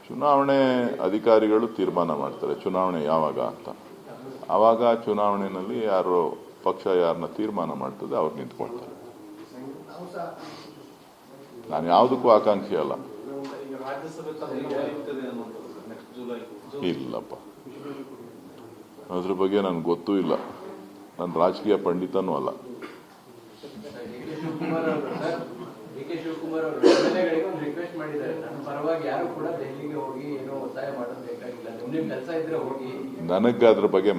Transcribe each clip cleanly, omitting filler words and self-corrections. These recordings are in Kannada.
ಚುನಾವಣೆ ಅಧಿಕಾರಿಗಳು ತೀರ್ಮಾನ ಮಾಡ್ತಾರೆ ಚುನಾವಣೆ ಯಾವಾಗ ಅಂತ. ಆವಾಗ ಚುನಾವಣೆಯಲ್ಲಿ ಯಾರು ಪಕ್ಷ ಯಾರನ್ನ ತೀರ್ಮಾನ ಮಾಡ್ತದೆ ಅವ್ರು ನಿಂತ್ಕೊಳ್ತಾರೆ. ನಾನು ಯಾವುದಕ್ಕೂ ಆಕಾಂಕ್ಷಿ ಅಲ್ಲ. ಇಲ್ಲಪ್ಪ, ಅದ್ರ ಬಗ್ಗೆ ನನಗೆ ಗೊತ್ತೂ ಇಲ್ಲ. ನಾನು ರಾಜಕೀಯ ಪಂಡಿತನೂ ಅಲ್ಲ. ಶಿವಕುಮಾರ್ ಅವರು ರಿಕ್ವೆಸ್ಟ್ ಮಾಡಿದ್ದಾರೆ, ನನ್ನ ಪರವಾಗಿ ಯಾರು ಕೂಡ ದೆಹಲಿಗೆ ಹೋಗಿ ಏನೋ ಒತ್ತಾಯ ಮಾಡೋದು ಬೇಕಾಗಿಲ್ಲ, ನಿಮ್ಮ ಕೆಲಸ ಇದ್ರೆ ಹೋಗಿ. ನನಗೆ ಅದ್ರ ಬಗ್ಗೆ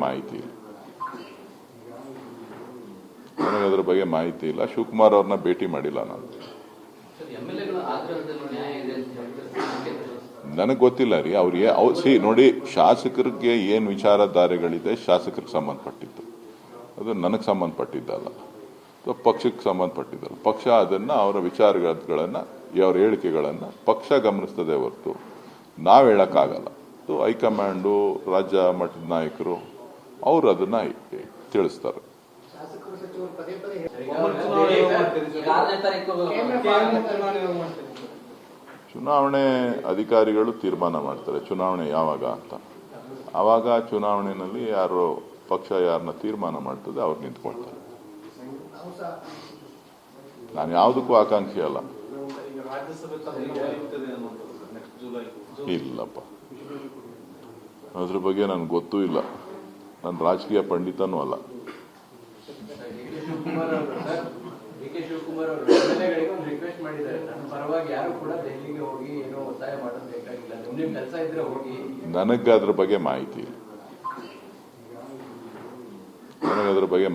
ಮಾಹಿತಿ ಇಲ್ಲ. ಶಿವಕುಮಾರ್ ಅವ್ರನ್ನ ಭೇಟಿ ಮಾಡಿಲ್ಲ ನಾನು. ನನಗೆ ಗೊತ್ತಿಲ್ಲ ರೀ. ಅವ್ರಿಗೆ ನೋಡಿ, ಶಾಸಕರಿಗೆ ಏನು ವಿಚಾರಧಾರೆಗಳಿದೆ ಶಾಸಕರಿಗೆ ಸಂಬಂಧಪಟ್ಟಿದ್ದು, ಅದು ನನಗೆ ಸಂಬಂಧಪಟ್ಟಿದ್ದಲ್ಲ, ಪಕ್ಷಕ್ಕೆ ಸಂಬಂಧಪಟ್ಟಿದ್ದಲ್ಲ. ಪಕ್ಷ ಅದನ್ನ ಅವರ ವಿಚಾರಗಳನ್ನ ಅವರ ಹೇಳಿಕೆಗಳನ್ನ ಪಕ್ಷ ಗಮನಿಸ್ತದೆ ಹೊರತು ನಾವು ಹೇಳಕ್ಕಾಗಲ್ಲ. ಹೈಕಮಾಂಡು, ರಾಜ್ಯ ಮಟ್ಟದ ನಾಯಕರು ಅವರು ಅದನ್ನ ತಿಳಿಸ್ತಾರೆ. ಚುನಾವಣೆ ಅಧಿಕಾರಿಗಳು ತೀರ್ಮಾನ ಮಾಡ್ತಾರೆ ಚುನಾವಣೆ ಯಾವಾಗ ಅಂತ. ಆವಾಗ ಚುನಾವಣೆಯಲ್ಲಿ ಯಾರು ಪಕ್ಷ ಯಾರನ್ನ ತೀರ್ಮಾನ ಮಾಡ್ತದೆ ಅವ್ರು ನಿಂತ್ಕೊಳ್ತಾರೆ. ನಾನು ಯಾವುದಕ್ಕೂ ಆಕಾಂಕ್ಷಿ ಅಲ್ಲ. ಇಲ್ಲಪ್ಪ, ಅದ್ರ ಬಗ್ಗೆ ನನಗೆ ಗೊತ್ತೂ ಇಲ್ಲ. ನಾನು ರಾಜಕೀಯ ಪಂಡಿತನೂ ಅಲ್ಲ. ಶಿವಕುಮಾರ್ ಅವರು ರಿಕ್ವೆಸ್ಟ್ ಮಾಡಿದ್ದಾರೆ, ನನ್ನ ಪರವಾಗಿ ಯಾರು ಕೂಡ ದೆಹಲಿಗೆ ಹೋಗಿ ಏನೋ ಒತ್ತಾಯ ಮಾಡೋದು ಬೇಕಾಗಿಲ್ಲ, ನಿಮ್ಮ ಕೆಲಸ ಇದ್ರೆ ಹೋಗಿ. ನನಗೆ ಅದ್ರ ಬಗ್ಗೆ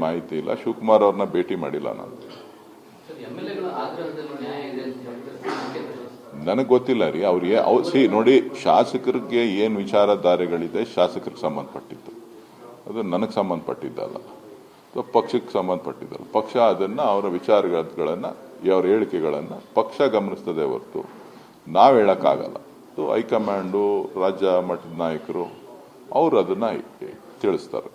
ಮಾಹಿತಿ ಇಲ್ಲ. ಶಿವಕುಮಾರ್ ಅವ್ರನ್ನ ಭೇಟಿ ಮಾಡಿಲ್ಲ ನಾನು. ನನಗೆ ಗೊತ್ತಿಲ್ಲ ರೀ. ಅವ್ರಿಗೆ ನೋಡಿ, ಶಾಸಕರಿಗೆ ಏನು ವಿಚಾರಧಾರೆಗಳಿದೆ ಶಾಸಕರಿಗೆ ಸಂಬಂಧಪಟ್ಟಿದ್ದು, ಅದು ನನಗೆ ಸಂಬಂಧಪಟ್ಟಿದ್ದಲ್ಲ, ಪಕ್ಷಕ್ಕೆ ಸಂಬಂಧಪಟ್ಟಿದ್ದಲ್ಲ. ಪಕ್ಷ ಅದನ್ನ ಅವರ ವಿಚಾರಗಳನ್ನ ಅವರ ಹೇಳಿಕೆಗಳನ್ನ ಪಕ್ಷ ಗಮನಿಸ್ತದೆ ಹೊರತು ನಾವು ಹೇಳಕ್ಕಾಗಲ್ಲ. ಹೈಕಮಾಂಡು, ರಾಜ್ಯ ಮಟ್ಟದ ನಾಯಕರು ಅವರು ಅದನ್ನ ತಿಳಿಸ್ತಾರೆ.